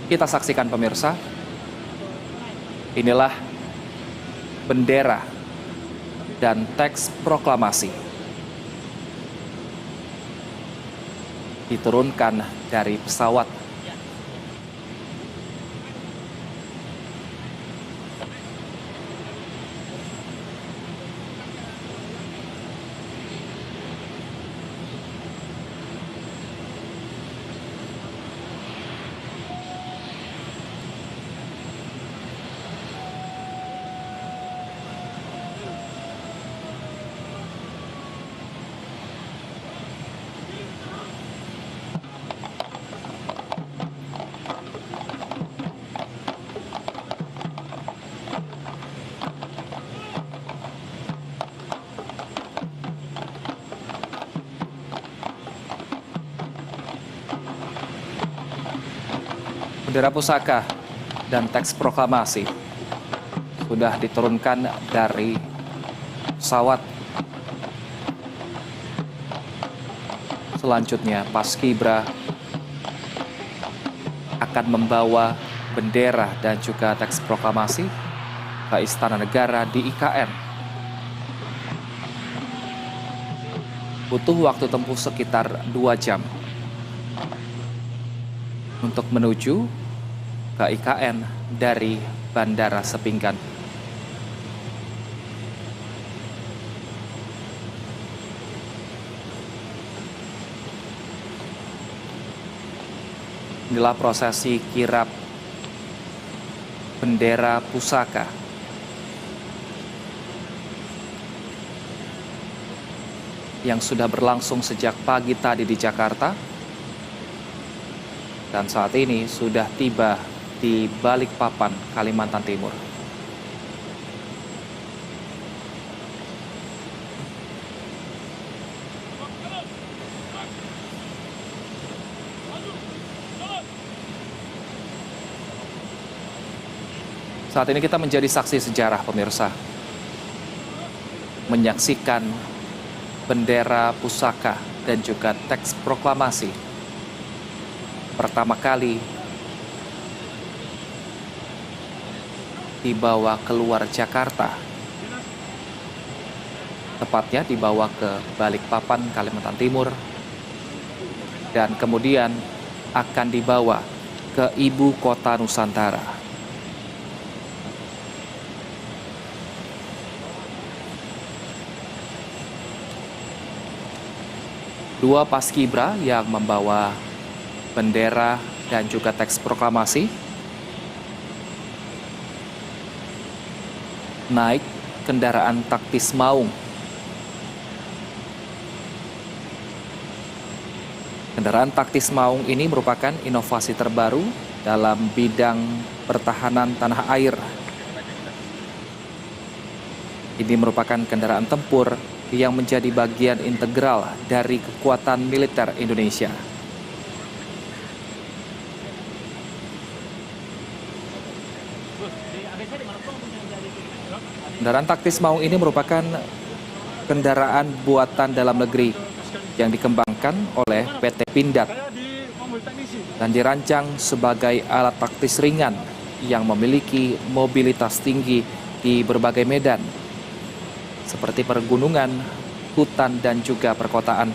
Kita saksikan pemirsa, inilah bendera dan teks proklamasi diturunkan dari pesawat. Bendera pusaka dan teks proklamasi sudah diturunkan dari pesawat. Selanjutnya, Paskibra akan membawa bendera dan juga teks proklamasi ke Istana Negara di IKN. Butuh waktu tempuh sekitar 2 jam untuk menuju ke IKN dari Bandara Sepinggan. Inilah prosesi kirap bendera pusaka yang sudah berlangsung sejak pagi tadi di Jakarta dan saat ini sudah tiba di Balikpapan, Kalimantan Timur. Saat ini kita menjadi saksi sejarah, pemirsa, menyaksikan bendera pusaka dan juga teks proklamasi pertama kali dibawa keluar Jakarta, tepatnya dibawa ke Balikpapan, Kalimantan Timur, dan kemudian akan dibawa ke ibu kota Nusantara. Dua paskibra yang membawa bendera dan juga teks proklamasi naik kendaraan taktis maung. Kendaraan taktis maung ini merupakan inovasi terbaru dalam bidang pertahanan tanah air. Ini merupakan kendaraan tempur yang menjadi bagian integral dari kekuatan militer Indonesia. Kendaraan taktis maung ini merupakan kendaraan buatan dalam negeri yang dikembangkan oleh PT Pindad dan dirancang sebagai alat taktis ringan yang memiliki mobilitas tinggi di berbagai medan seperti pergunungan, hutan, dan juga perkotaan.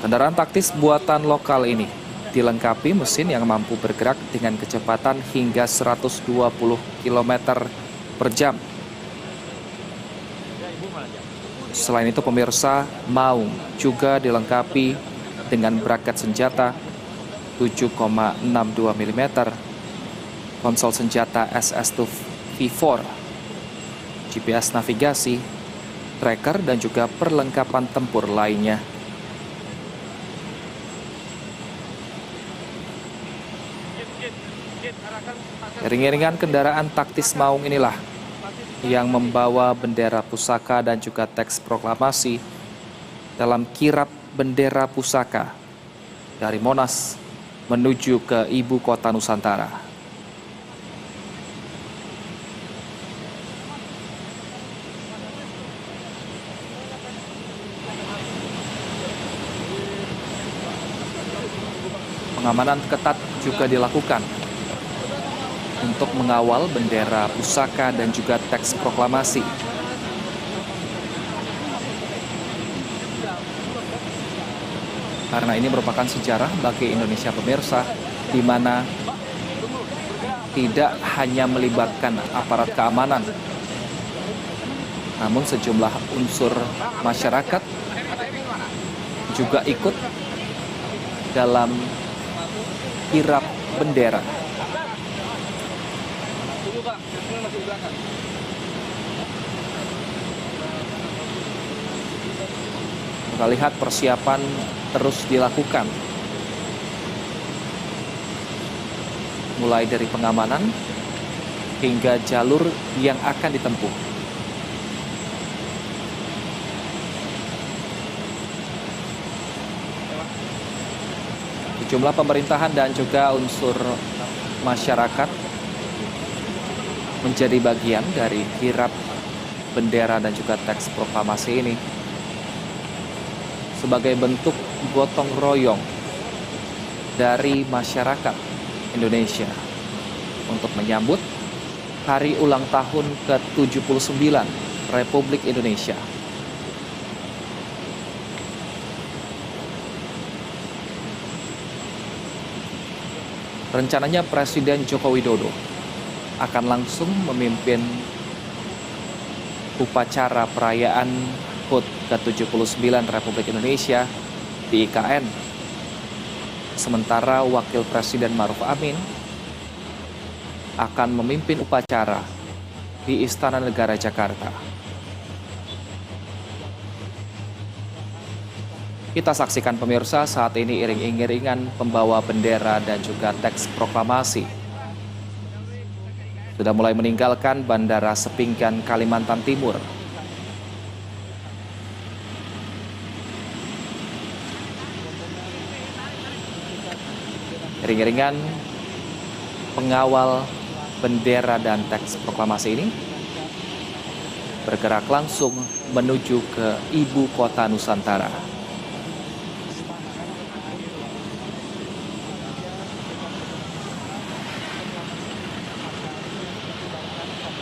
Kendaraan taktis buatan lokal ini dilengkapi mesin yang mampu bergerak dengan kecepatan hingga 120 km per jam. Selain itu, pemirsa, maung juga dilengkapi dengan braket senjata 7,62 mm, konsol senjata SS2 V4, GPS navigasi, tracker, dan juga perlengkapan tempur lainnya. Iring-iringan kendaraan taktis maung inilah yang membawa bendera pusaka dan juga teks proklamasi dalam kirap bendera pusaka dari Monas menuju ke ibu kota Nusantara. Pengamanan ketat juga dilakukan untuk mengawal bendera pusaka dan juga teks proklamasi. Karena ini merupakan sejarah bagi Indonesia pemirsa, di mana tidak hanya melibatkan aparat keamanan, namun sejumlah unsur masyarakat juga ikut dalam kirap bendera. Kita lihat persiapan terus dilakukan, mulai dari pengamanan hingga jalur yang akan ditempuh. Sejumlah pemerintahan dan juga unsur masyarakat menjadi bagian dari kirap bendera dan juga teks proklamasi ini sebagai bentuk gotong royong dari masyarakat Indonesia untuk menyambut hari ulang tahun ke-79 Republik Indonesia. Rencananya Presiden Joko Widodo akan langsung memimpin upacara perayaan HUT ke-79 Republik Indonesia di IKN. Sementara Wakil Presiden Ma'ruf Amin akan memimpin upacara di Istana Negara Jakarta. Kita saksikan pemirsa saat ini iring-iringan pembawa bendera dan juga teks proklamasi sudah mulai meninggalkan Bandara Sepinggan, Kalimantan Timur. Iring-iringan pengawal bendera dan teks proklamasi ini bergerak langsung menuju ke ibu kota Nusantara.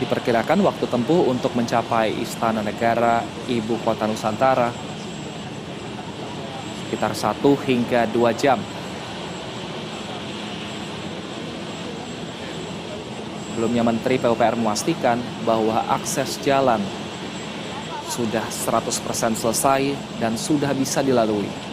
Diperkirakan waktu tempuh untuk mencapai Istana Negara Ibu Kota Nusantara sekitar 1 hingga 2 jam. Sebelumnya Menteri PUPR memastikan bahwa akses jalan sudah 100% selesai dan sudah bisa dilalui.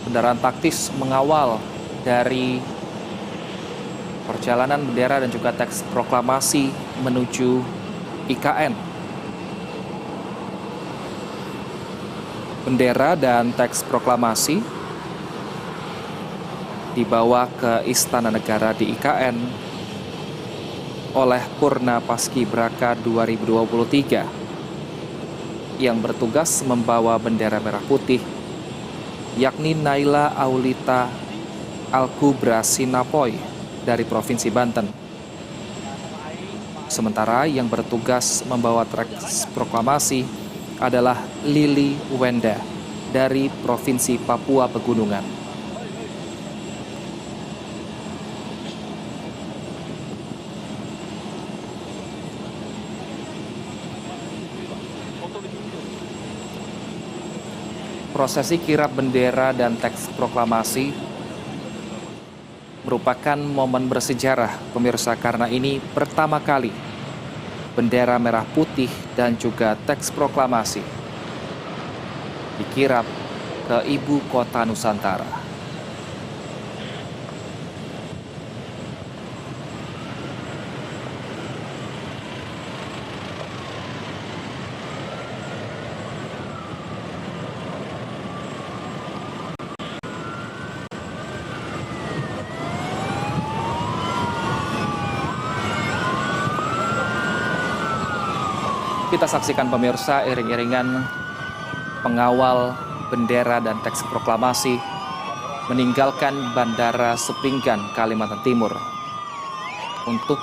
Kendaraan taktis mengawal dari perjalanan bendera dan juga teks proklamasi menuju IKN. Bendera dan teks proklamasi dibawa ke Istana Negara di IKN oleh Purna Paskibraka 2023 yang bertugas membawa bendera merah putih, yakni Naila Aulita Al-Kubra Sinapoy dari Provinsi Banten. Sementara yang bertugas membawa teks proklamasi adalah Lili Wenda dari Provinsi Papua Pegunungan. Prosesi kirap bendera dan teks proklamasi merupakan momen bersejarah pemirsa, karena ini pertama kali bendera merah putih dan juga teks proklamasi dikirap ke ibu kota Nusantara. Kita saksikan pemirsa iring-iringan pengawal bendera dan teks proklamasi meninggalkan Bandara Sepinggan, Kalimantan Timur untuk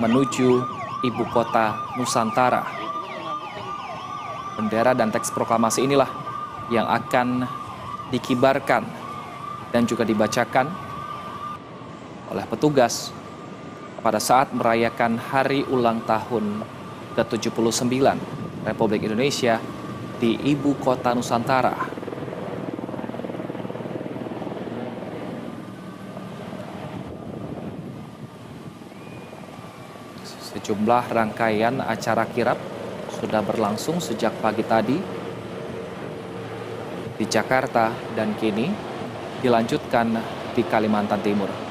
menuju ibu kota Nusantara. Bendera dan teks proklamasi inilah yang akan dikibarkan dan juga dibacakan oleh petugas pada saat merayakan hari ulang tahun ke-79 Republik Indonesia di ibu kota Nusantara. Sejumlah rangkaian acara kirap sudah berlangsung sejak pagi tadi di Jakarta dan kini dilanjutkan di Kalimantan Timur.